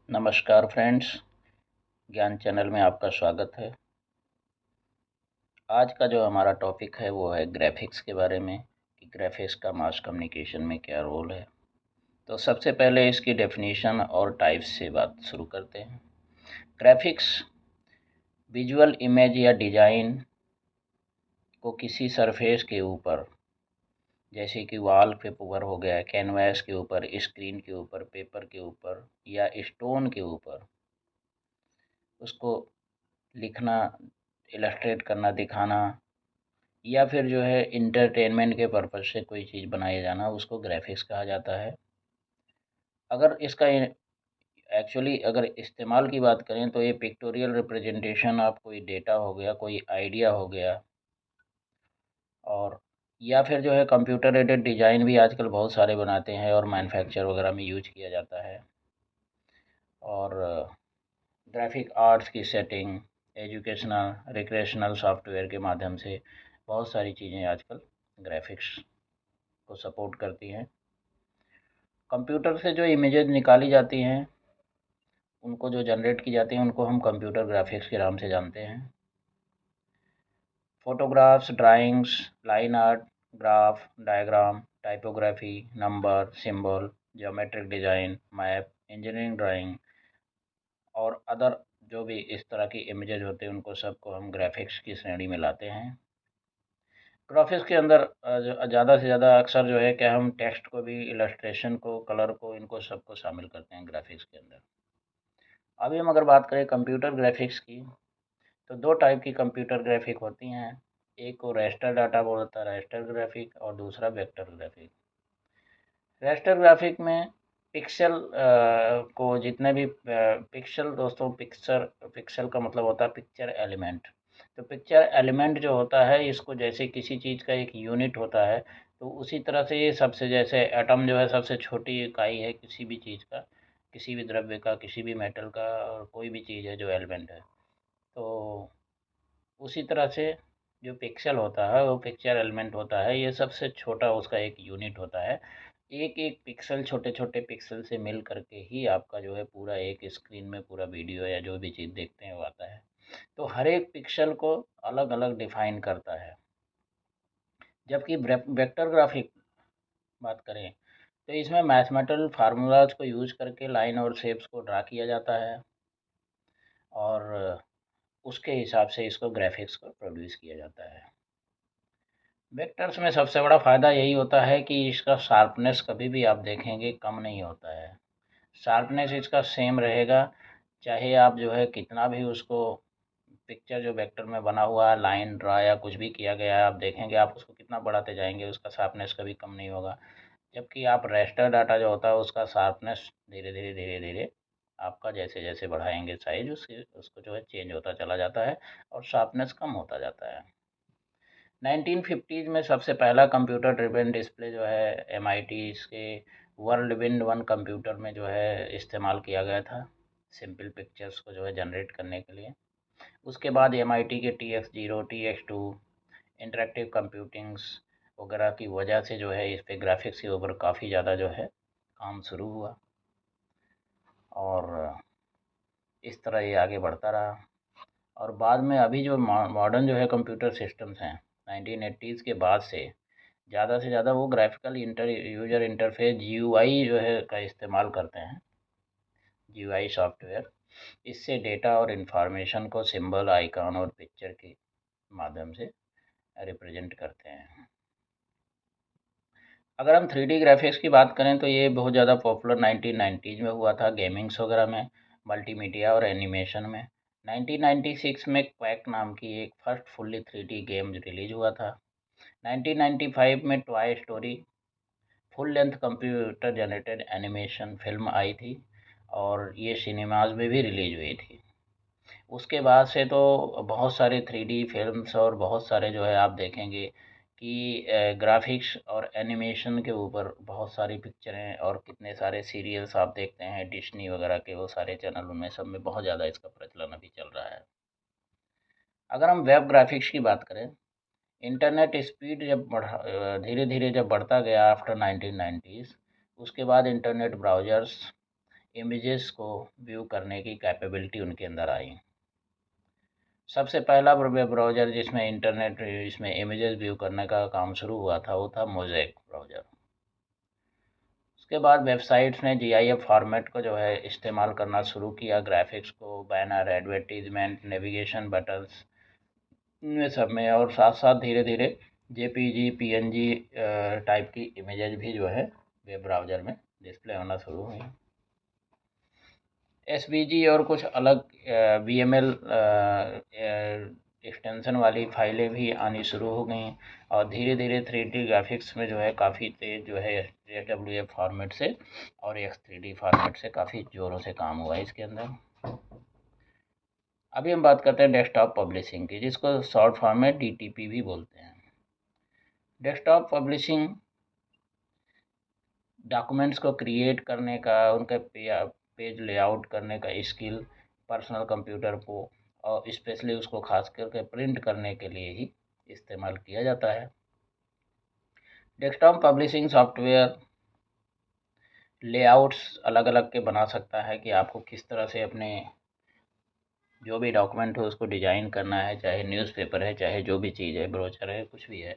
नमस्कार फ्रेंड्स, ज्ञान चैनल में आपका स्वागत है। आज का जो हमारा टॉपिक है वो है ग्राफिक्स के बारे में कि ग्राफिक्स का मास कम्युनिकेशन में क्या रोल है। तो सबसे पहले इसकी डेफिनेशन और टाइप्स से बात शुरू करते हैं। ग्राफिक्स विजुअल इमेज या डिज़ाइन को किसी सरफेस के ऊपर, जैसे कि वॉल पेपर हो गया, कैनवास के ऊपर, स्क्रीन के ऊपर, पेपर के ऊपर या स्टोन के ऊपर, उसको लिखना, इलस्ट्रेट करना, दिखाना या फिर जो है इंटरटेनमेंट के पर्पज़ से कोई चीज़ बनाया जाना, उसको ग्राफिक्स कहा जाता है। अगर इसका एक्चुअली अगर इस्तेमाल की बात करें तो ये पिक्टोरियल रिप्रेजेंटेशन ऑफ कोई डेटा हो गया, कोई आइडिया हो गया, और या फिर जो है कंप्यूटर एडेड डिज़ाइन भी आजकल बहुत सारे बनाते हैं और मैन्युफैक्चर वगैरह में यूज किया जाता है। और ग्राफिक आर्ट्स की सेटिंग, एजुकेशनल, रिक्रिएशनल सॉफ्टवेयर के माध्यम से बहुत सारी चीज़ें आजकल ग्राफिक्स को सपोर्ट करती हैं। कंप्यूटर से जो इमेजेस निकाली जाती हैं, उनको जो जनरेट की जाती हैं, उनको हम कंप्यूटर ग्राफिक्स के नाम से जानते हैं। Photographs, drawings, line art, graph, diagram, typography, number, symbol, geometric design, map, engineering drawing और अदर जो भी इस तरह की इमेजेस होते हैं, उनको सबको हम ग्राफिक्स की श्रेणी में लाते हैं। ग्राफिक्स के अंदर ज़्यादा से ज़्यादा अक्सर जो है क्या हम टेक्स्ट को भी, इलस्ट्रेशन को, कलर को, इनको सबको शामिल करते हैं ग्राफिक्स के अंदर। अभी हम अगर बात करें कंप्यूटर ग्राफिक्स की, तो दो टाइप की कंप्यूटर ग्राफिक होती हैं। एक को रेस्टर डाटा बोलता है, रेस्टर ग्राफिक, और दूसरा वेक्टर ग्राफिक। रेस्टर ग्राफिक में पिक्सल को जितने भी पिक्सल, दोस्तों पिक्सल का मतलब होता है पिक्चर एलिमेंट। तो पिक्चर एलिमेंट जो होता है, इसको जैसे किसी चीज़ का एक यूनिट होता है, तो उसी तरह से ये सबसे, जैसे एटम जो है सबसे छोटी इकाई है किसी भी चीज़ का, किसी भी द्रव्य का, किसी भी मेटल का, और कोई भी चीज़ है जो एलिमेंट है। तो उसी तरह से जो पिक्सल होता है वो पिक्चर एलिमेंट होता है, ये सबसे छोटा उसका एक यूनिट होता है। एक एक पिक्सल, छोटे छोटे पिक्सल से मिल करके ही आपका जो है पूरा एक स्क्रीन में पूरा वीडियो या जो भी चीज़ देखते हैं वो आता है। तो हर एक पिक्सल को अलग अलग डिफाइन करता है। जबकि वेक्टर ग्राफिक बात करें तो इसमें मैथमेटिकल फार्मूलाज को यूज करके लाइन और शेप्स को ड्रा किया जाता है, और उसके हिसाब से इसको ग्राफिक्स को प्रोड्यूस किया जाता है। वेक्टर्स में सबसे बड़ा फ़ायदा यही होता है कि इसका शार्पनेस कभी भी आप देखेंगे कम नहीं होता है। शार्पनेस इसका सेम रहेगा, चाहे आप जो है कितना भी उसको, पिक्चर जो वेक्टर में बना हुआ है, लाइन ड्रा या कुछ भी किया गया है, आप देखेंगे आप उसको कितना बढ़ाते जाएंगे, उसका शार्पनेस कभी कम नहीं होगा। जबकि आप रेस्टर डाटा जो होता है उसका शार्पनेस धीरे धीरे धीरे धीरे आपका जैसे जैसे बढ़ाएंगे साइज, उसके उसको जो है चेंज होता चला जाता है और शार्पनेस कम होता जाता है। 1950s में सबसे पहला कंप्यूटर ड्रिवन डिस्प्ले जो है एमआईटी के वर्ल्ड विंड वन कंप्यूटर में जो है इस्तेमाल किया गया था, सिंपल पिक्चर्स को जो है जनरेट करने के लिए। उसके बाद एमआईटी के TX0, TX2 इंटरेक्टिव कंप्यूटिंग्स वगैरह की वजह से जो है इस पे ग्राफिक्स के ऊपर काफ़ी ज़्यादा जो है काम शुरू हुआ, और इस तरह ये आगे बढ़ता रहा। और बाद में अभी जो मॉडर्न जो है कंप्यूटर सिस्टम्स हैं 1980s के बाद से ज़्यादा वो ग्राफिकल यूजर इंटरफेस GUI जो है का इस्तेमाल करते हैं, GUI सॉफ्टवेयर। इससे डेटा और इन्फॉर्मेशन को सिंबल, आइकॉन और पिक्चर के माध्यम से रिप्रेजेंट करते हैं। अगर हम 3D ग्राफिक्स की बात करें तो ये बहुत ज़्यादा पॉपुलर 1990s में हुआ था, गेमिंग्स वगैरह में, मल्टीमीडिया और एनिमेशन में। 1996 में क्वैक नाम की एक first fully 3D game release हुआ था। 1995 में Toy Story full length computer generated animation film आई थी, और ये सिनेमाज में भी रिलीज हुई थी। उसके बाद से तो बहुत सारे 3D फिल्म्स और बहुत सारे जो है आप देखेंगे कि ग्राफिक्स और एनिमेशन के ऊपर बहुत सारी पिक्चरें और कितने सारे सीरियल्स आप देखते हैं, डिज्नी वगैरह के वो सारे चैनल, उनमें सब में बहुत ज़्यादा इसका प्रचलन अभी चल रहा है। अगर हम वेब ग्राफिक्स की बात करें, इंटरनेट स्पीड जब धीरे धीरे जब बढ़ता गया आफ्टर 1990s, उसके बाद इंटरनेट ब्राउज़र्स, इमेजेस को व्यू करने की कैपेबिलिटी उनके अंदर आई। सबसे पहला वेब ब्राउज़र जिसमें इंटरनेट इसमें इमेजेस व्यू करने का काम शुरू हुआ था वो था मोज़ेक ब्राउज़र। उसके बाद वेबसाइट्स ने जीआईएफ फॉर्मेट को जो है इस्तेमाल करना शुरू किया, ग्राफिक्स को, बैनर, एडवर्टीजमेंट, नेविगेशन बटन्स इनमें सब में, और साथ साथ धीरे धीरे जेपीजी पीएनजी टाइप की इमेजेस भी जो है वेब ब्राउज़र में डिस्प्ले होना शुरू हुई। एसवीजी और कुछ अलग वीएमएल एक्सटेंशन वाली फाइलें भी आनी शुरू हो गई, और धीरे धीरे 3D ग्राफिक्स में जो है काफ़ी तेज़ जो है JWF फॉर्मेट से और X3D फॉर्मेट से काफ़ी ज़ोरों से काम हुआ है इसके अंदर। अभी हम बात करते हैं डेस्कटॉप पब्लिशिंग की, जिसको शॉर्ट फॉर्म में DTP भी बोलते हैं। डेस्कटॉप पब्लिशिंग डॉक्यूमेंट्स को क्रिएट करने का, उनका पेज लेआउट करने का स्किल पर्सनल कंप्यूटर को, और स्पेशली उसको खास करके प्रिंट करने के लिए ही इस्तेमाल किया जाता है। डेस्कटॉप पब्लिशिंग सॉफ्टवेयर लेआउट्स अलग अलग के बना सकता है कि आपको किस तरह से अपने जो भी डॉक्यूमेंट हो उसको डिज़ाइन करना है, चाहे न्यूज़पेपर है, चाहे जो भी चीज़ है, ब्रोचर है, कुछ भी है,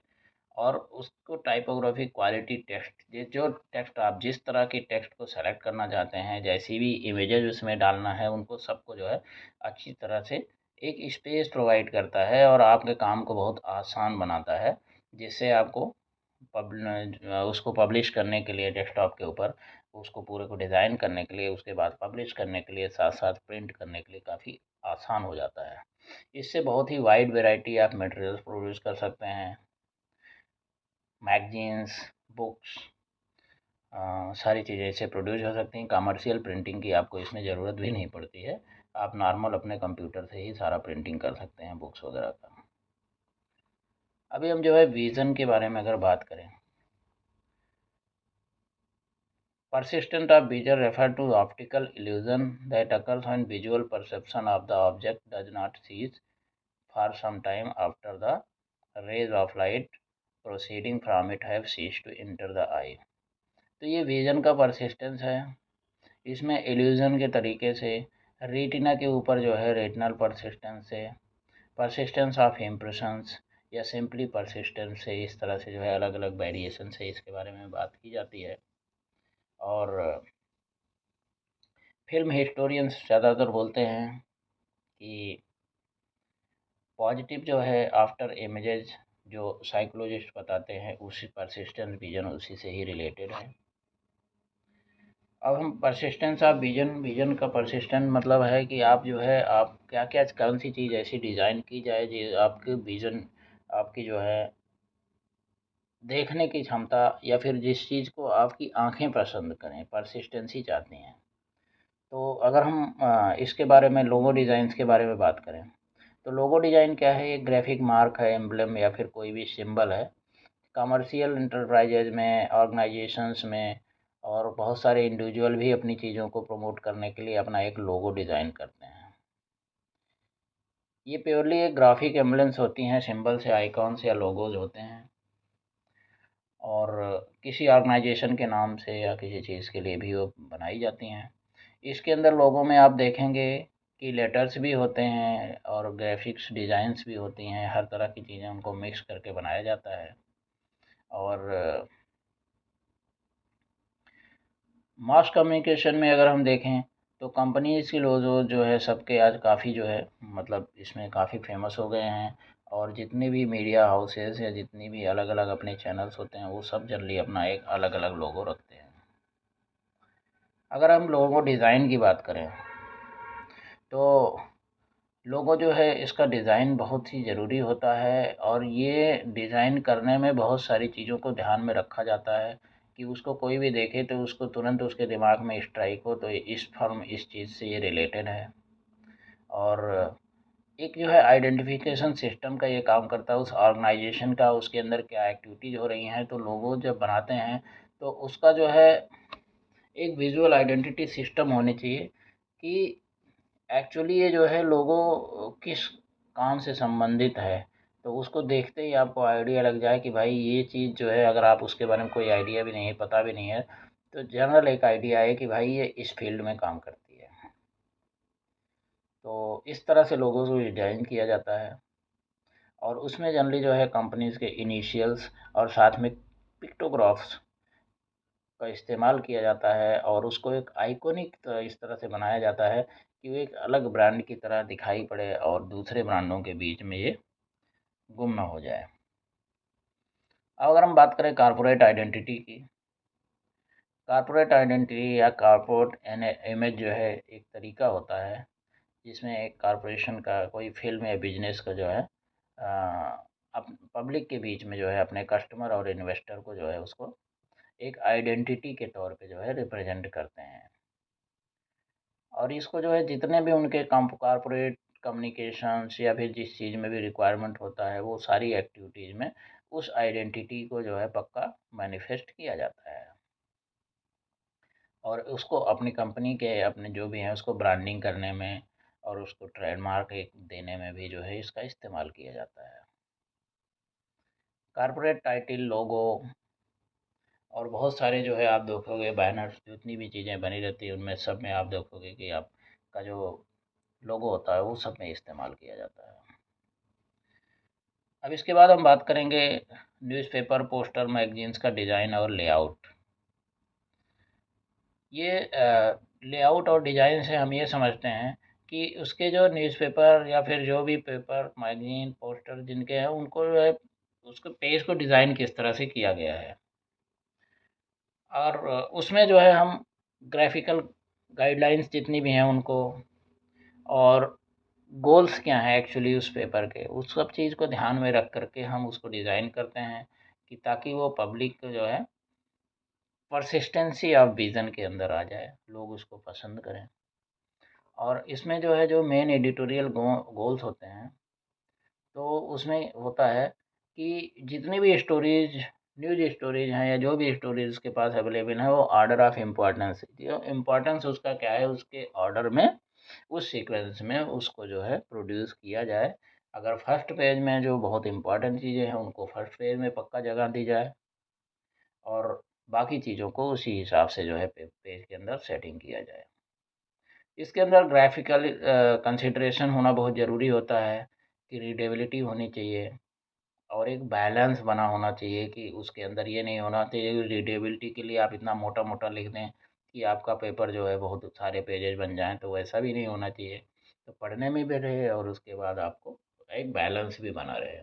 और उसको टाइपोग्राफी क्वालिटी टेक्स्ट, ये जो टेक्स्ट आप जिस तरह की टेक्स्ट को सेलेक्ट करना चाहते हैं, जैसी भी इमेजेज उसमें डालना है, उनको सबको जो है अच्छी तरह से एक स्पेस प्रोवाइड करता है और आपके काम को बहुत आसान बनाता है, जिससे आपको उसको पब्लिश करने के लिए डेस्कटॉप के ऊपर उसको पूरे को डिज़ाइन करने के लिए, उसके बाद पब्लिश करने के लिए, साथ साथ प्रिंट करने के लिए काफ़ी आसान हो जाता है। इससे बहुत ही wide variety of materials produce कर सकते हैं, मैगजीन्स, बुक्स, सारी चीज़ें इससे प्रोड्यूस हो सकती हैं। कमर्शियल प्रिंटिंग की आपको इसमें ज़रूरत भी नहीं पड़ती है, आप नॉर्मल अपने कंप्यूटर से ही सारा प्रिंटिंग कर सकते हैं बुक्स वगैरह का। अभी हम जो है विज़न के बारे में अगर बात करें, persistent of vision refer to optical illusion that occurs when visual perception of the object does not cease for some time after the rays of light proceeding from it have ceased to enter the eye। तो ये vision का persistence है, इसमें illusion के तरीके से retina के ऊपर जो है रेटिनल परसिस्टेंस से, परसिस्टेंस ऑफ इम्प्रेशंस या सिंपली परसिस्टेंस से, इस तरह से जो है अलग अलग वेरिएशन से इसके बारे में बात की जाती है। और फिल्म हिस्टोरियंस ज़्यादातर बोलते हैं कि पॉजिटिव जो है आफ्टर इमेजेस, जो साइकोलॉजिस्ट बताते हैं, उसी परसिस्टेंस विजन उसी से ही रिलेटेड है। अब हम परसिस्टेंस ऑफ विजन, विजन का परसिस्टेंट मतलब है कि आप जो है आप क्या क्या कौन सी चीज़ ऐसी डिज़ाइन की जाए जो आपके विजन, आपकी जो है देखने की क्षमता, या फिर जिस चीज़ को आपकी आंखें पसंद करें, परसिस्टेंसी चाहती हैं। तो अगर हम इसके बारे में लोगो डिज़ाइंस के बारे में बात करें, तो लोगो डिज़ाइन क्या है? एक ग्राफिक मार्क है, एम्ब्लम या फिर कोई भी सिंबल है। कमर्शियल इंटरप्राइजेज में, ऑर्गेनाइजेशंस में, और बहुत सारे इंडिविजुअल भी अपनी चीज़ों को प्रमोट करने के लिए अपना एक लोगो डिज़ाइन करते हैं। ये प्योरली एक ग्राफिक एम्बलेंस होती हैं, सिंबल्स या आइकॉन्स या लोगोज होते हैं, और किसी ऑर्गेनाइजेशन के नाम से या किसी चीज़ के लिए भी वो बनाई जाती हैं। इसके अंदर लोगों में आप देखेंगे कि लेटर्स भी होते हैं और ग्राफिक्स डिज़ाइंस भी होती हैं, हर तरह की चीज़ें उनको मिक्स करके बनाया जाता है। और मास कम्युनिकेशन में अगर हम देखें तो कंपनीज़ के लोगो जो है सबके आज काफ़ी जो है मतलब इसमें काफ़ी फेमस हो गए हैं, और जितने भी मीडिया हाउसेस या जितनी भी अलग अलग अपने चैनल्स होते हैं वो सब जनरली अपना एक अलग अलग लोगो रखते हैं। अगर हम लोगो डिज़ाइन की बात करें तो लोगो जो है इसका डिज़ाइन बहुत ही ज़रूरी होता है, और ये डिज़ाइन करने में बहुत सारी चीज़ों को ध्यान में रखा जाता है कि उसको कोई भी देखे तो उसको तुरंत उसके दिमाग में स्ट्राइक हो तो इस फॉर्म इस चीज़ से ये रिलेटेड है। और एक जो है आइडेंटिफिकेशन सिस्टम का ये काम करता है उस ऑर्गेनाइजेशन का, उसके अंदर क्या एक्टिविटीज़ हो रही हैं, तो लोगो जब बनाते हैं तो उसका जो है एक विजुअल आइडेंटिटी सिस्टम होनी चाहिए कि एक्चुअली ये जो है लोगो किस काम से संबंधित है। तो उसको देखते ही आपको आइडिया लग जाए कि भाई ये चीज़ जो है, अगर आप उसके बारे में कोई आइडिया भी नहीं है, पता भी नहीं है, तो जनरल एक आइडिया है कि भाई ये इस फील्ड में काम करती है। तो इस तरह से लोगों को डिज़ाइन किया जाता है और उसमें जनरली जो है कंपनीज़ के इनिशियल्स और साथ में पिक्टोग्राफ्स का इस्तेमाल किया जाता है और उसको एक आइकॉनिक इस तरह से बनाया जाता है कि वो एक अलग ब्रांड की तरह दिखाई पड़े और दूसरे ब्रांडों के बीच में ये गुम ना हो जाए। अब अगर हम बात करें कॉर्पोरेट आइडेंटिटी की, कॉर्पोरेट आइडेंटिटी या कॉर्पोरेट इमेज जो है एक तरीका होता है जिसमें एक कॉरपोरेशन का कोई फ़िल्म या बिज़नेस का जो है अप पब्लिक के बीच में जो है अपने कस्टमर और इन्वेस्टर को जो है उसको एक आइडेंटिटी के तौर पे जो है रिप्रेजेंट करते हैं। और इसको जो है जितने भी उनके कॉर्पोरेट कम्युनिकेशंस या फिर जिस चीज़ में भी रिक्वायरमेंट होता है वो सारी एक्टिविटीज़ में उस आइडेंटिटी को जो है पक्का मैनिफेस्ट किया जाता है और उसको अपनी कंपनी के अपने जो भी हैं उसको ब्रांडिंग करने में और उसको ट्रेडमार्क एक देने में भी जो है इसका इस्तेमाल किया जाता है। कॉर्पोरेट टाइटल, लोगो और बहुत सारे जो है आप देखोगे बैनर्स जितनी भी चीज़ें बनी रहती हैं उनमें सब में आप देखोगे कि आपका जो लोगो होता है वो सब में इस्तेमाल किया जाता है। अब इसके बाद हम बात करेंगे न्यूज़पेपर, पोस्टर, मैगज़ीन्स का डिज़ाइन और लेआउट। ये लेआउट और डिज़ाइन से हम ये समझते हैं कि उसके जो न्यूज़पेपर या फिर जो भी पेपर, मैगज़ीन, पोस्टर जिनके हैं उनको जो है उसके पेज को डिज़ाइन किस तरह से किया गया है। और उसमें जो है हम ग्राफ़िकल गाइडलाइंस जितनी भी हैं उनको और गोल्स क्या हैं एक्चुअली उस पेपर के, उस सब चीज़ को ध्यान में रख कर के हम उसको डिज़ाइन करते हैं कि ताकि वो पब्लिक को जो है परसिस्टेंसी ऑफ विज़न के अंदर आ जाए, लोग उसको पसंद करें। और इसमें जो है जो मेन एडिटोरियल गोल्स होते हैं तो उसमें होता है कि जितनी भी स्टोरीज न्यूज़ स्टोरीज हैं या जो भी स्टोरीज उसके पास अवेलेबल है वो ऑर्डर ऑफ इम्पोर्टेंस जो इम्पोर्टेंस उसका क्या है उसके ऑर्डर में उस सीक्वेंस में उसको जो है प्रोड्यूस किया जाए। अगर फर्स्ट पेज में जो बहुत इंपॉर्टेंट चीज़ें हैं उनको फर्स्ट पेज में पक्का जगह दी जाए और बाकी चीज़ों को उसी हिसाब से जो है पेज के अंदर सेटिंग किया जाए। इसके अंदर ग्राफ़िकल कंसिडरेशन होना बहुत ज़रूरी होता है कि रीडेबिलिटी होनी चाहिए और एक बैलेंस बना होना चाहिए कि उसके अंदर ये नहीं होना चाहिए कि रीडेबिलिटी के लिए आप इतना मोटा-मोटा लिख दें कि आपका पेपर जो है बहुत सारे पेजेज़ बन जाएँ, तो वैसा भी नहीं होना चाहिए। तो पढ़ने में भी रहे और उसके बाद आपको एक बैलेंस भी बना रहे।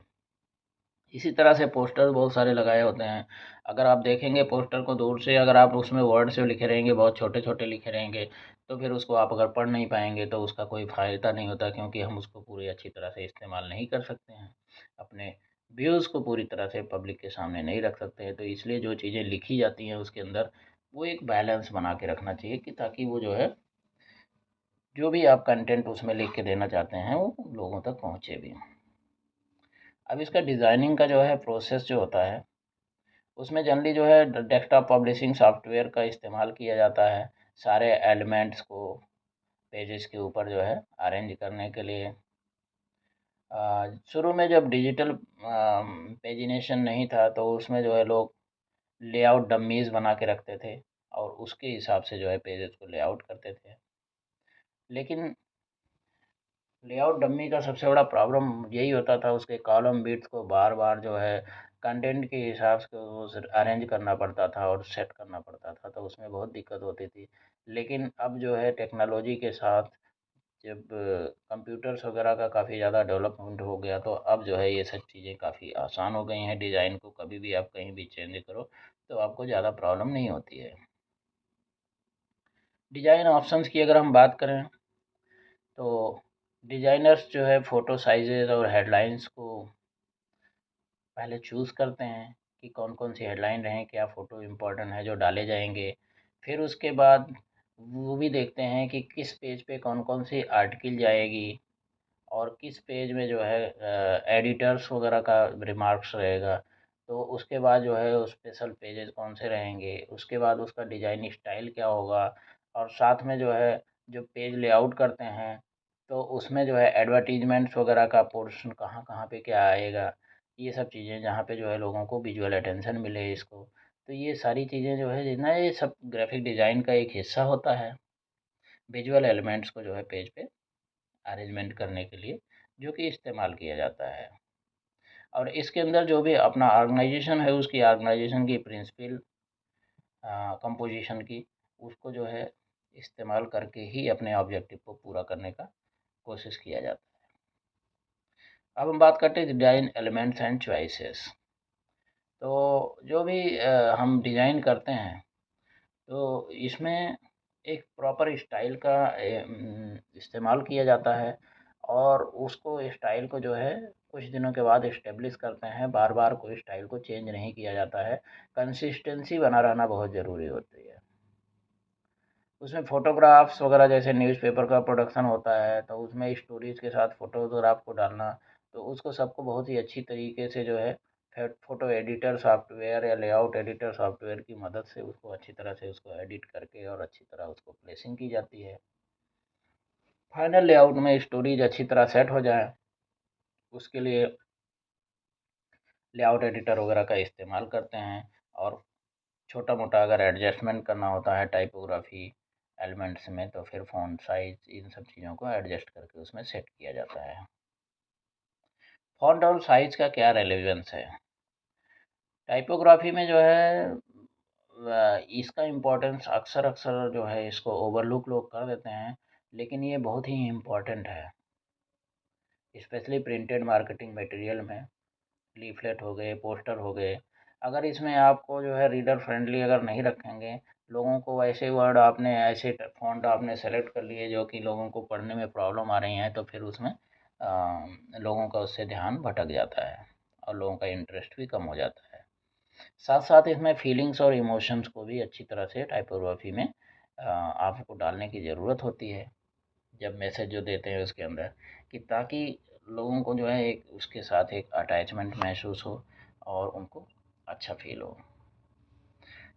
इसी तरह से पोस्टर बहुत सारे लगाए होते हैं। अगर आप देखेंगे पोस्टर को दूर से अगर आप उसमें वर्ड से लिखे रहेंगे, बहुत छोटे-छोटे लिखे रहेंगे, तो फिर उसको आप अगर पढ़ नहीं पाएँगे तो उसका कोई फ़ायदा नहीं होता क्योंकि हम उसको पूरी अच्छी तरह से इस्तेमाल नहीं कर सकते हैं। अपने व्यूज़ को पूरी तरह से पब्लिक के सामने नहीं रख सकते हैं, तो इसलिए जो चीज़ें लिखी जाती हैं उसके अंदर वो एक बैलेंस बना के रखना चाहिए कि ताकि वो जो है, जो भी आप कंटेंट उसमें लिख के देना चाहते हैं, वो लोगों तक पहुँचे भी। अब इसका डिज़ाइनिंग का जो है प्रोसेस जो होता है उसमें जनरली जो है डेस्कटॉप पब्लिशिंग सॉफ्टवेयर का इस्तेमाल किया जाता है सारे एलिमेंट्स को पेजेस के ऊपर जो है अरेंज करने के लिए। शुरू में जब डिजिटल पेजिनेशन नहीं था तो उसमें जो है लोग लेआउट डम्मीज़ बना के रखते थे और उसके हिसाब से जो है पेजेस को लेआउट करते थे। लेकिन लेआउट डम्मी का सबसे बड़ा प्रॉब्लम यही होता था उसके कॉलम बिट्स को बार-बार जो है कंटेंट के हिसाब से उस अरेंज करना पड़ता था और सेट करना पड़ता था, तो उसमें बहुत दिक्कत होती थी। लेकिन अब जो है टेक्नोलॉजी के साथ जब कंप्यूटर्स वगैरह का काफ़ी ज़्यादा डेवलपमेंट हो गया तो अब जो है ये सब चीज़ें काफ़ी आसान हो गई हैं, डिज़ाइन को कभी भी आप कहीं भी चेंज करो, तो आपको ज़्यादा प्रॉब्लम नहीं होती है। डिज़ाइन ऑप्शंस की अगर हम बात करें तो डिज़ाइनर्स जो है फ़ोटो साइज़ेज़ और हेडलाइंस को पहले चूज़ करते हैं कि कौन-कौन सी हेडलाइन रहें, क्या फ़ोटो इम्पोर्टेंट है जो डाले जाएँगे। फिर उसके बाद वो भी देखते हैं कि किस पेज पे कौन-कौन सी आर्टिकल जाएगी और किस पेज में जो है एडिटर्स वगैरह का रिमार्क्स रहेगा। तो उसके बाद जो है स्पेशल पेजेज़ कौन से रहेंगे, उसके बाद उसका डिज़ाइन स्टाइल क्या होगा और साथ में जो है जो पेज लेआउट करते हैं, तो उसमें जो है एडवर्टाइज़मेंट्स वगैरह का पोर्शन कहाँ-कहाँ पे क्या आएगा, ये सब चीज़ें जहाँ पे जो है लोगों को विजुअल अटेंशन मिले इसको। तो ये सारी चीज़ें जो है जितना ये सब ग्राफिक डिज़ाइन का एक हिस्सा होता है, विजुअल एलिमेंट्स को जो है पेज पे अरेंजमेंट करने के लिए, जो कि इस्तेमाल किया जाता है। और इसके अंदर जो भी अपना ऑर्गेनाइजेशन है, उसकी ऑर्गेनाइजेशन की प्रिंसिपल कंपोजिशन की, उसको जो है इस्तेमाल करके ही अपने ऑब्जेक्टिव को पूरा करने का कोशिश किया जाता है। अब हम बात करते हैं डिज़ाइन एलिमेंट्स एंड चॉइसेस। तो जो भी हम डिज़ाइन करते हैं, तो इसमें एक प्रॉपर स्टाइल का इस्तेमाल किया जाता है, और उसको स्टाइल को जो है कुछ दिनों के बाद एस्टेब्लिश करते हैं, बार-बार कोई स्टाइल को चेंज नहीं किया जाता है, कंसिस्टेंसी बना रहना बहुत ज़रूरी होती है। उसमें फ़ोटोग्राफ्स वगैरह जैसे न्यूज़पेपर का प्रोडक्शन होता है, तो उसमें स्टोरीज़ के साथ फ़ोटोग्राफ को डालना, तो उसको सबको बहुत ही अच्छी तरीके से जो है फ़ोटो एडिटर सॉफ्टवेयर या लेआउट एडिटर सॉफ्टवेयर की मदद से उसको अच्छी तरह से उसको एडिट करके और अच्छी तरह उसको प्लेसिंग की जाती है। फाइनल लेआउट में स्टोरीज़ अच्छी तरह सेट हो जाए, उसके लिए लेआउट एडिटर वगैरह का इस्तेमाल करते हैं, और छोटा-मोटा अगर एडजस्टमेंट करना होता है टाइपोग्राफ़ी एलिमेंट्स में, तो फिर फ़ॉन्ट साइज़ इन सब चीज़ों को एडजस्ट करके उसमें सेट किया जाता है। फ़ॉन्ट और साइज़ का क्या रेलेवेंस है? टाइपोग्राफ़ी में जो है इसका इम्पोर्टेंस अक्सर जो है इसको ओवरलुक लोग कर देते हैं, लेकिन ये बहुत ही इम्पोर्टेंट है, स्पेशली प्रिंटेड मार्केटिंग मटेरियल में। लीफ़लेट हो गए, पोस्टर हो गए, अगर इसमें आपको जो है रीडर फ्रेंडली अगर नहीं रखेंगे, लोगों को ऐसे वर्ड आपने ऐसे फ़ॉन्ट आपने सेलेक्ट कर लिए जो कि लोगों को पढ़ने में प्रॉब्लम आ रही हैं, तो फिर उसमें लोगों का उससे ध्यान भटक जाता है और लोगों का इंटरेस्ट भी कम हो जाता है। साथ-साथ इसमें फीलिंग्स और इमोशंस को भी अच्छी तरह से टाइपोग्राफ़ी में आपको डालने की ज़रूरत होती है, जब मैसेज जो देते हैं उसके अंदर, कि ताकि लोगों को जो है एक उसके साथ एक अटैचमेंट महसूस हो और उनको अच्छा फ़ील हो।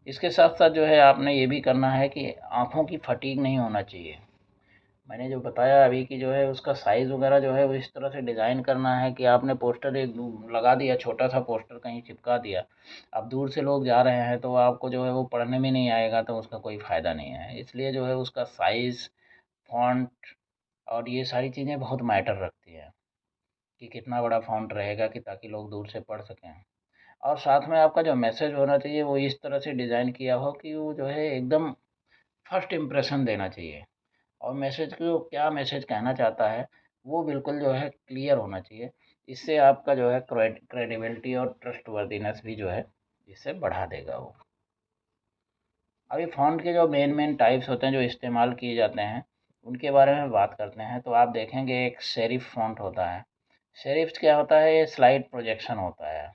इसके साथ-साथ जो है आपने ये भी करना है कि आँखों की फटीग नहीं होना चाहिए। मैंने जो बताया अभी कि जो है उसका साइज़ वग़ैरह जो है वो इस तरह से डिज़ाइन करना है कि आपने पोस्टर एक लगा दिया, छोटा-सा पोस्टर कहीं चिपका दिया। अब दूर से लोग जा रहे हैं, तो आपको जो है वो पढ़ने में नहीं आएगा, तो उसका कोई फ़ायदा नहीं है। इसलिए जो है उसका साइज़, फ़ॉन्ट और ये सारी चीज़ें बहुत मैटर रखती हैं, कि कितना बड़ा फ़ॉन्ट रहेगा कि ताकि लोग दूर से पढ़ सकें। और साथ में आपका जो मैसेज होना चाहिए वो इस तरह से डिज़ाइन किया हो कि वो जो है एकदम फर्स्ट इम्प्रेशन देना चाहिए, और मैसेज को क्या मैसेज कहना चाहता है वो बिल्कुल जो है क्लियर होना चाहिए। इससे आपका जो है क्रेडिबिलिटी और ट्रस्टवर्दीनेस भी जो है इससे बढ़ा देगा वो। अभी फ़ॉन्ट के जो मेन टाइप्स होते हैं जो इस्तेमाल किए जाते हैं, उनके बारे में बात करते हैं, तो आप देखेंगे एक सेरिफ़ फ़ॉन्ट होता है। सेरिफ़ क्या होता है? ये स्लाइड प्रोजेक्शन होता है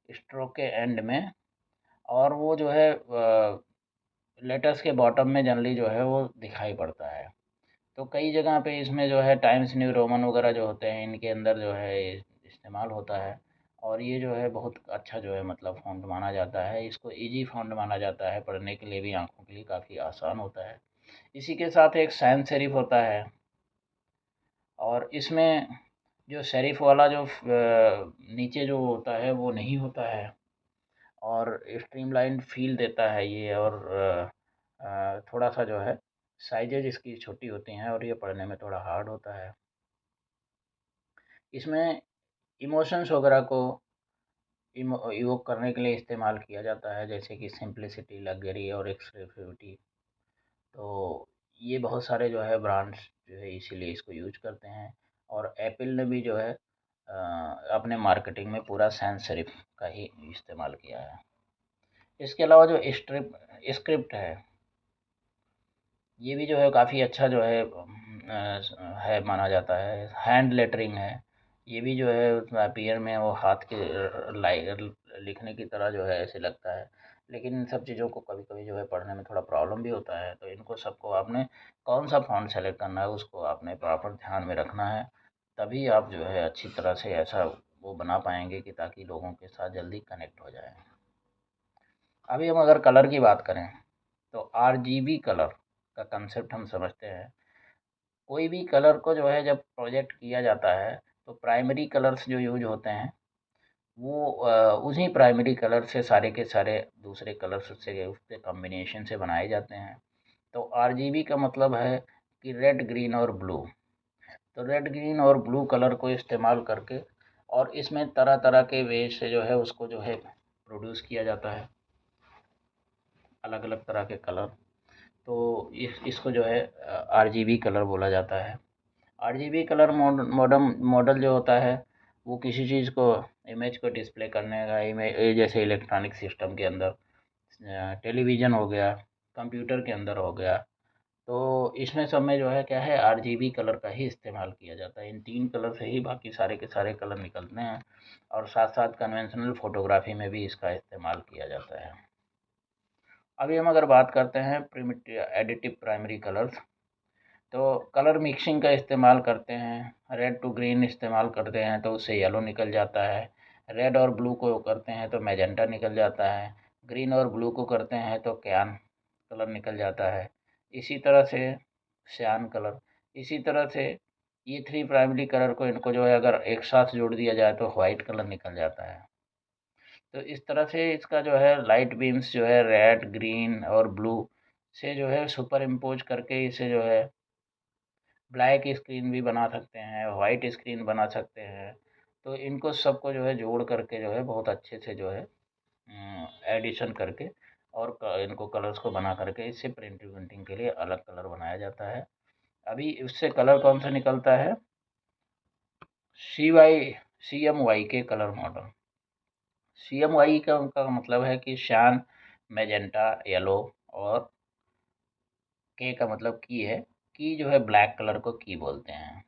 स्ट्रोक के एंड में, और वो जो है लेटर्स के बॉटम में जनरली जो है वो दिखाई पड़ता है। तो कई जगह पे इसमें जो है टाइम्स न्यू रोमन वगैरह जो होते हैं, इनके अंदर जो है ये इस्तेमाल होता है, और ये जो है बहुत अच्छा जो है मतलब फ़ॉन्ट माना जाता है। इसको ईज़ी फ़ॉन्ट माना जाता है, पढ़ने के लिए भी आँखों के लिए काफ़ी आसान होता है। इसी के साथ एक सैंस सेरिफ़ होता है, और इसमें जो सेरिफ़ वाला जो नीचे जो होता है वो नहीं होता है, और स्ट्रीमलाइन फ़ील देता है ये, और थोड़ा-सा जो है साइज़ेज़ इसकी छोटी होती हैं, और ये पढ़ने में थोड़ा हार्ड होता है। इसमें इमोशंस वगैरह को इवोक करने के लिए इस्तेमाल किया जाता है, जैसे कि सिंप्लिसिटी, लग्ज़री और एक्सक्लूसिविटी। तो ये बहुत सारे जो है ब्रांड्स जो है इसीलिए इसको यूज़ करते हैं, और एप्पल ने भी जो है अपने मार्केटिंग में पूरा सैंस सेरिफ का ही इस्तेमाल किया है। इसके अलावा जो स्क्रिप्ट है, ये भी जो है काफ़ी अच्छा जो है माना जाता है। हैंड लेटरिंग है, ये भी जो है उसमें अपीयर में वो हाथ के लिखने की तरह जो है ऐसे लगता है। लेकिन इन सब चीज़ों को कभी-कभी जो है पढ़ने में थोड़ा प्रॉब्लम भी होता है, तो इनको सबको आपने कौन-सा फ़ॉन्ट सेलेक्ट करना है उसको आपने प्रॉपर ध्यान में रखना है। तभी आप जो है अच्छी तरह से ऐसा वो बना पाएँगे कि ताकि लोगों के साथ जल्दी कनेक्ट हो जाएँ। अभी हम अगर कलर की बात करें, तो आरजीबी कलर का कंसेप्ट हम समझते हैं। कोई भी कलर को जो है जब प्रोजेक्ट किया जाता है, तो प्राइमरी कलर्स जो यूज़ होते हैं वो उन्हीं प्राइमरी कलर से सारे के सारे दूसरे कलर्स से उसके कॉम्बिनेशन से बनाए जाते हैं। तो आरजीबी का मतलब है कि रेड ग्रीन और ब्लू। तो रेड ग्रीन और ब्लू कलर को इस्तेमाल करके और इसमें तरह तरह के वे से जो है उसको जो है प्रोड्यूस किया जाता है, अलग अलग तरह के कलर। तो इसको जो है आरजीबी कलर बोला जाता है। आरजीबी कलर मॉडल जो होता है वो किसी चीज़ को इमेज को डिस्प्ले करने का इमेज, जैसे इलेक्ट्रॉनिक सिस्टम के अंदर टेलीविज़न हो गया, कंप्यूटर के अंदर हो गया, तो इसमें सब में जो है क्या है आरजीबी कलर का ही इस्तेमाल किया जाता है। इन 3 कलर से ही बाकी सारे के सारे कलर निकलते हैं और साथ-साथ कन्वेंशनल फ़ोटोग्राफ़ी में भी इसका इस्तेमाल किया जाता है। अभी हम अगर बात करते हैं प्रिमिटिव एडिटिव प्राइमरी कलर्स, तो कलर मिक्सिंग का इस्तेमाल करते हैं। रेड टू ग्रीन इस्तेमाल करते हैं तो उससे येलो निकल जाता है। रेड और ब्लू को करते हैं तो मैजेंटा निकल जाता है। ग्रीन और ब्लू को करते हैं तो क्यान कलर निकल जाता है। इसी तरह से सियान कलर, इसी तरह से ये 3 प्राइमरी कलर को इनको जो है अगर एक साथ जोड़ दिया जाए तो वाइट कलर निकल जाता है। तो इस तरह से इसका जो है लाइट बीम्स जो है रेड, ग्रीन और ब्लू से जो है सुपर इम्पोज करके इसे जो है ब्लैक स्क्रीन भी बना सकते हैं, वाइट स्क्रीन बना सकते हैं। तो इनको सबको जो है जोड़ करके जो है बहुत अच्छे से जो है एडिशन करके और इनको कलर्स को बना करके इससे प्रिंटिंग के लिए अलग कलर बनाया जाता है। अभी उससे कलर कौन सा निकलता है, CMY के कलर मॉडल। CMY का मतलब है कि शान, मैजेंटा, येलो और के का मतलब की है। की जो है ब्लैक कलर को की बोलते हैं।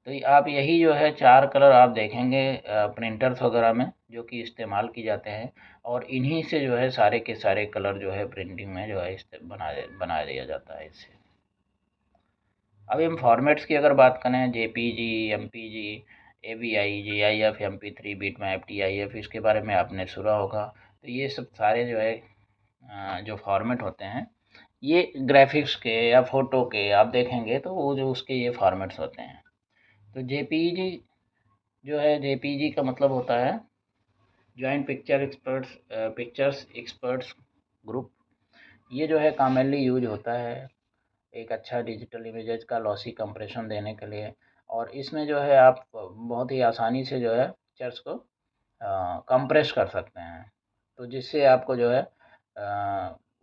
तो आप यही जो है 4 कलर आप देखेंगे प्रिंटर्स वगैरह में जो कि इस्तेमाल की जाते हैं और इन्हीं से जो है सारे के सारे कलर जो है प्रिंटिंग में जो है बना दिया जाता है इससे। अभी हम फॉर्मेट्स की अगर बात करें JPG, MPG, AVI, GIF, MP3, bitmap, TIF, इसके बारे में आपने सुना होगा। तो ये सब सारे जो है जो फॉर्मेट होते हैं ये ग्राफिक्स के या फ़ोटो के आप देखेंगे तो वो जो उसके ये फॉर्मेट्स होते हैं। तो जेपीजी जो है जेपीजी का मतलब होता है जॉइंट पिक्चर्स एक्सपर्ट्स ग्रुप। ये जो है कॉमनली यूज होता है एक अच्छा डिजिटल इमेजेस का लॉसी कंप्रेशन देने के लिए। और इसमें जो है आप बहुत ही आसानी से जो है पिक्चर्स को कंप्रेस कर सकते हैं। तो जिससे आपको जो है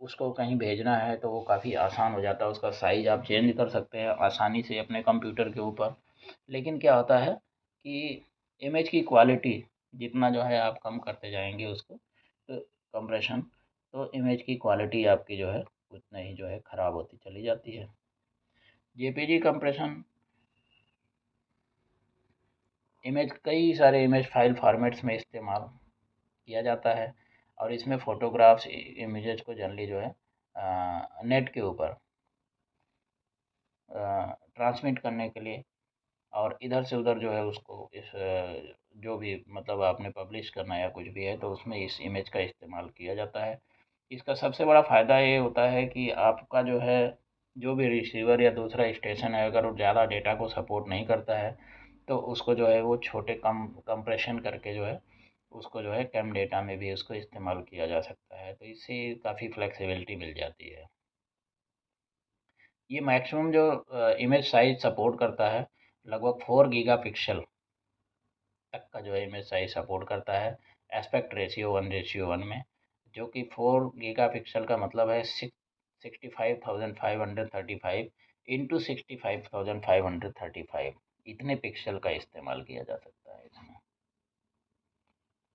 उसको कहीं भेजना है तो वो काफ़ी आसान हो जाता है, उसका साइज़ आप चेंज कर सकते हैं आसानी से अपने कंप्यूटर के ऊपर। लेकिन क्या होता है कि इमेज की क्वालिटी जितना जो है आप कम करते जाएंगे उसको तो कंप्रेशन, तो इमेज की क्वालिटी आपकी जो है उतना ही जो है ख़राब होती चली जाती है। जेपीजी कंप्रेशन कई सारे इमेज फाइल फॉर्मेट्स में इस्तेमाल किया जाता है और इसमें फ़ोटोग्राफ्स इमेजेस को जनरली जो है नेट के ऊपर ट्रांसमिट करने के लिए और इधर से उधर जो है उसको जो भी मतलब आपने पब्लिश करना है या कुछ भी है तो उसमें इस इमेज का इस्तेमाल किया जाता है। इसका सबसे बड़ा फ़ायदा ये होता है कि आपका जो है जो भी रिसीवर या दूसरा स्टेशन है अगर वो ज़्यादा डेटा को सपोर्ट नहीं करता है तो उसको जो है वो छोटे कंप्रेशन करके जो है उसको जो है कम डेटा में भी उसको इस्तेमाल किया जा सकता है। तो इससे काफ़ी फ्लेक्सिबिलिटी मिल जाती है। ये मैक्सिमम जो इमेज साइज़ सपोर्ट करता है लगभग 4 गीगापिक्सल तक का जो है इमेज साइज़ सपोर्ट करता है एस्पेक्ट रेशियो 1:1 में, जो कि 4 गीगापिक्सल का मतलब है 65,535 इंटू 65,535 इतने पिक्सल का इस्तेमाल किया जा सकता है इसमें।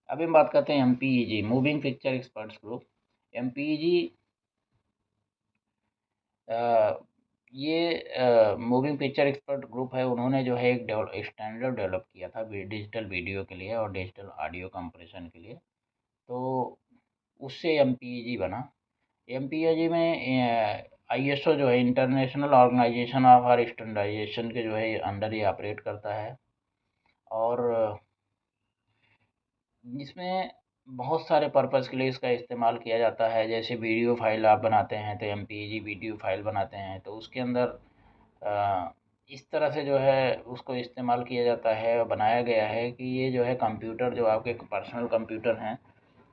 अभी हम बात करते हैं MPEG moving picture experts group. MPEG ये मूविंग पिक्चर एक्सपर्ट ग्रुप है, उन्होंने जो है एक स्टैंडर्ड डेवलप किया था डिजिटल वीडियो के लिए और डिजिटल ऑडियो कंप्रेशन के लिए। तो उससे MPEG बना। MPEG में ISO जो है इंटरनेशनल ऑर्गेनाइजेशन ऑफ स्टैंडर्डाइजेशन के जो है अंडर ये ऑपरेट करता है और इसमें बहुत सारे पर्पज़ के लिए इसका इस्तेमाल किया जाता है। जैसे वीडियो फाइल आप बनाते हैं तो MPEG वीडियो फाइल बनाते हैं तो उसके अंदर इस तरह से जो है उसको इस्तेमाल किया जाता है और बनाया गया है कि ये जो है कंप्यूटर जो आपके पर्सनल कंप्यूटर हैं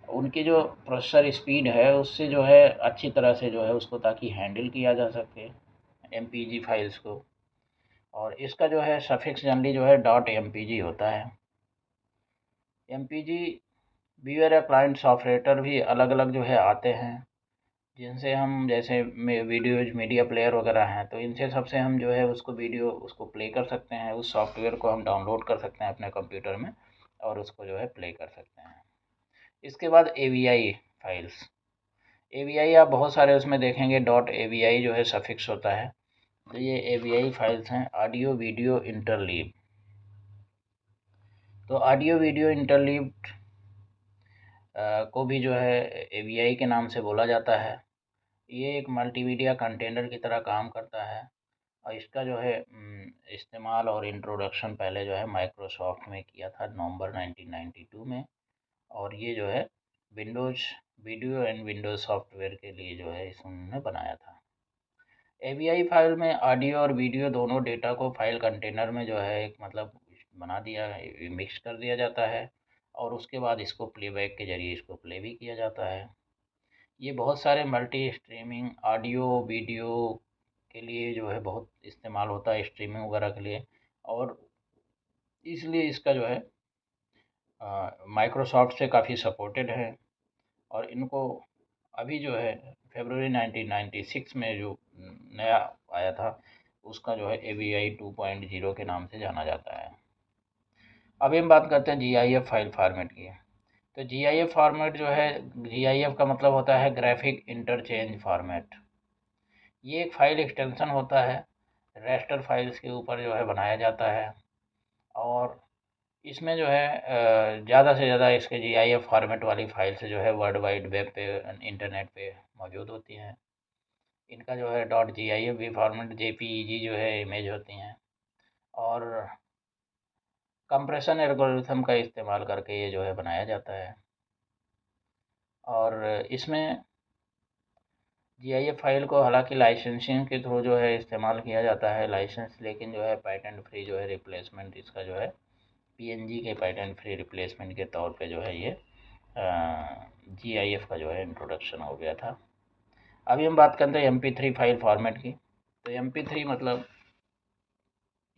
उनकी जो प्रोसेसर स्पीड है उससे जो है अच्छी तरह से जो है उसको ताकि हैंडल किया जा सके एमपीजी फाइल्स को। और इसका जो है सफिक्स जनरली जो है डॉट एमपीजी होता है। एमपीजी व्यूअर या क्लाइंट सॉफ्टवेयर भी अलग अलग जो है आते हैं जिनसे हम जैसे वीडियोज मीडिया प्लेयर वगैरह हैं तो इनसे सबसे हम जो है उसको वीडियो उसको प्ले कर सकते हैं, उस सॉफ्टवेयर को हम डाउनलोड कर सकते हैं अपने कंप्यूटर में और उसको जो है प्ले कर सकते हैं। इसके बाद एवीआई फाइल्स। एवीआई आप बहुत सारे उसमें देखेंगे डॉट एवीआई जो है सफिक्स होता है। तो ये एवीआई फाइल्स हैं ऑडियो वीडियो इंटरलीव। तो ऑडियो वीडियो इंटरलीव को भी जो है एवीआई के नाम से बोला जाता है। ये एक मल्टीमीडिया कंटेनर की तरह काम करता है और इसका जो है इस्तेमाल और इंट्रोडक्शन पहले जो है माइक्रोसॉफ्ट में किया था नवंबर 1992 में। और ये जो है Windows video and Windows software के लिए जो है इसने बनाया था। एवीआई फाइल में ऑडियो और वीडियो दोनों डेटा को फाइल कंटेनर में जो है एक मतलब बना दिया मिक्स कर दिया जाता है और उसके बाद इसको प्लेबैक के ज़रिए इसको प्ले भी किया जाता है। ये बहुत सारे मल्टी स्ट्रीमिंग ऑडियो वीडियो के लिए जो है बहुत इस्तेमाल होता है स्ट्रीमिंग वगैरह के लिए। और इसलिए इसका जो है माइक्रोसॉफ्ट से काफ़ी सपोर्टेड है। और इनको अभी जो है फरवरी 1996 में जो नया आया था उसका जो है AVI 2.0 के नाम से जाना जाता है। अभी हम बात करते हैं GIF फाइल फॉर्मेट की। तो GIF फॉर्मेट जो है GIF का मतलब होता है ग्राफिक इंटरचेंज फॉर्मेट। ये एक फाइल एक्सटेंशन होता है रेस्टर फाइल्स के ऊपर जो है बनाया जाता है। और इसमें जो है ज़्यादा से ज़्यादा इसके GIF फॉर्मेट वाली फाइल्स जो है वर्ल्ड वाइड वेब पे इंटरनेट पे मौजूद होती हैं। इनका जो है डॉट GIF भी फॉर्मेट JPEG जो है इमेज होती हैं। और कंप्रेशन एल्गोरिथम का इस्तेमाल करके ये जो है बनाया जाता है। और इसमें GIF फाइल को हालांकि लाइसेंसिंग के थ्रू जो है इस्तेमाल किया जाता है लाइसेंस, लेकिन जो है पैटेंट फ्री जो है रिप्लेसमेंट इसका जो है PNG के पैटेंट फ्री रिप्लेसमेंट के तौर पे जो है ये GIF का जो है इंट्रोडक्शन हो गया था। अभी हम बात करते हैं MP3 फाइल फॉर्मेट की। तो MP3 मतलब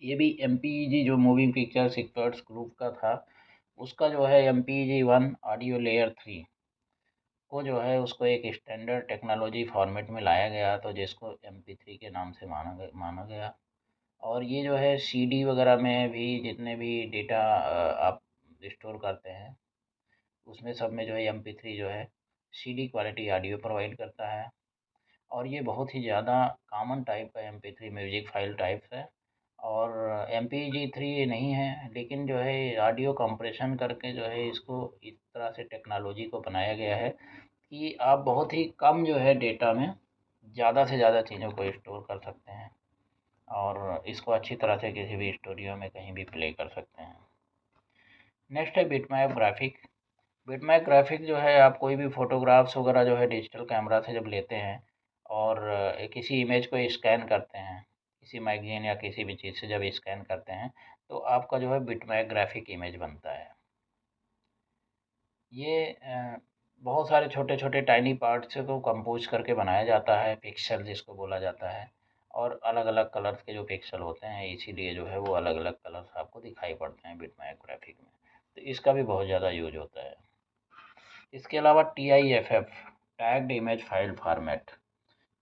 ये भी MPEG जो मूविंग पिक्चर्स एक्सपर्ट्स ग्रुप का था उसका जो है MPEG 1 ऑडियो लेयर 3 को जो है उसको एक स्टैंडर्ड टेक्नोलॉजी फॉर्मेट में लाया गया तो जिसको MP3 के नाम से माना गया। और ये जो है CD वगैरह में भी जितने भी डेटा आप स्टोर करते हैं उसमें सब में जो है MP3 जो है CD क्वालिटी ऑडियो प्रोवाइड करता है। और ये बहुत ही ज़्यादा कॉमन टाइप का MP3 म्यूजिक फाइल टाइप्स है। और MPEG 3 नहीं है लेकिन जो है ऑडियो कंप्रेशन करके जो है इसको इस तरह से टेक्नोलॉजी को बनाया गया है कि आप बहुत ही कम जो है डेटा में ज़्यादा से ज़्यादा चीज़ों को स्टोर कर सकते हैं और इसको अच्छी तरह से किसी भी स्टूडियो में कहीं भी प्ले कर सकते हैं। नेक्स्ट है बिटमैप ग्राफिक। बिटमैप ग्राफिक जो है आप कोई भी फ़ोटोग्राफ्स वगैरह जो है डिजिटल कैमरा से जब लेते हैं और किसी इमेज को स्कैन करते हैं, किसी मैगज़ीन या किसी भी चीज़ से जब स्कैन करते हैं तो आपका जो है बिटमैप ग्राफिक इमेज बनता है। ये बहुत सारे छोटे-छोटे टाइनी पार्ट से को कंपोज़ करके बनाया जाता है, पिक्सेल जिसको बोला जाता है। और अलग-अलग कलर्स के जो पिक्सेल होते हैं इसीलिए जो है वो अलग-अलग कलर्स आपको दिखाई पड़ते हैं बिटमैप ग्राफिक में। तो इसका भी बहुत ज़्यादा यूज़ होता है। इसके अलावा TIFF tagged image file format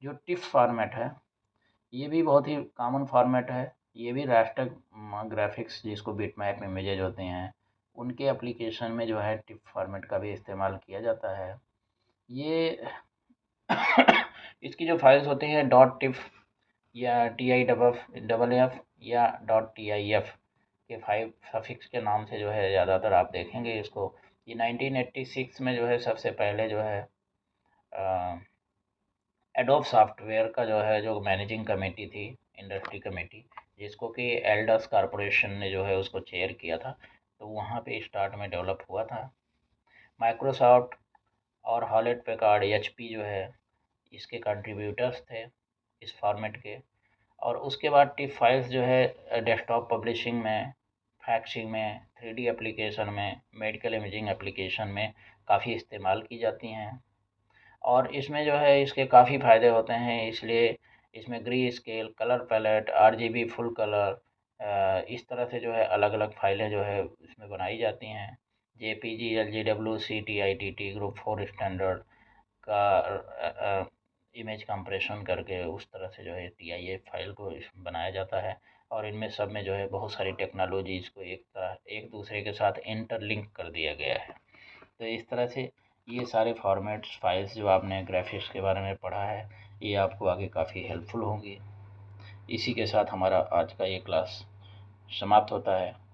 जो टिफ फॉर्मेट है ये भी बहुत ही कॉमन फॉर्मेट है। ये भी रास्टर ग्राफिक्स जिसको बिटमैप इमेजेज होते हैं उनके एप्लीकेशन में जो है टिफ फॉर्मेट का भी इस्तेमाल किया जाता है। ये इसकी जो फाइल्स होती हैं डॉट टिफ या TIFF या डॉट TIF के 5 सफिक्स के नाम से जो है ज़्यादातर आप देखेंगे इसको। ये 1986 में जो है सबसे पहले जो है एडोब सॉफ्टवेयर का जो है जो मैनेजिंग कमेटी थी इंडस्ट्री कमेटी जिसको कि एल्डस कॉरपोरेशन ने जो है उसको चेयर किया था तो वहाँ पे स्टार्ट में डेवलप हुआ था। माइक्रोसॉफ्ट और हॉलेट पैकार्ड HP जो है इसके कंट्रीब्यूटर्स थे इस फॉर्मेट के। और उसके बाद टिप फाइल्स जो है डेस्कटॉप पब्लिशिंग में, फैक्सिंग में, 3D एप्लीकेशन में, मेडिकल इमेजिंग एप्लीकेशन में काफ़ी इस्तेमाल की जाती हैं। और इसमें जो है इसके काफ़ी फ़ायदे होते हैं, इसलिए इसमें grey scale, colour palette, RGB full colour, इस तरह से जो है अलग-अलग फ़ाइलें जो है इसमें बनाई जाती हैं। JPG, LGWC, TITT group 4 standard का इमेज कंप्रेशन करके उस तरह से जो है TIF फाइल को बनाया जाता है। और इनमें सब में जो है बहुत सारी टेक्नोलॉजीज़ को एक दूसरे के साथ इंटरलिंक कर दिया गया है। तो इस तरह से ये सारे फॉर्मेट्स फाइल्स जो आपने ग्राफिक्स के बारे में पढ़ा है, ये आपको आगे काफ़ी हेल्पफुल होंगी। इसी के साथ हमारा आज का ये क्लास समाप्त होता है।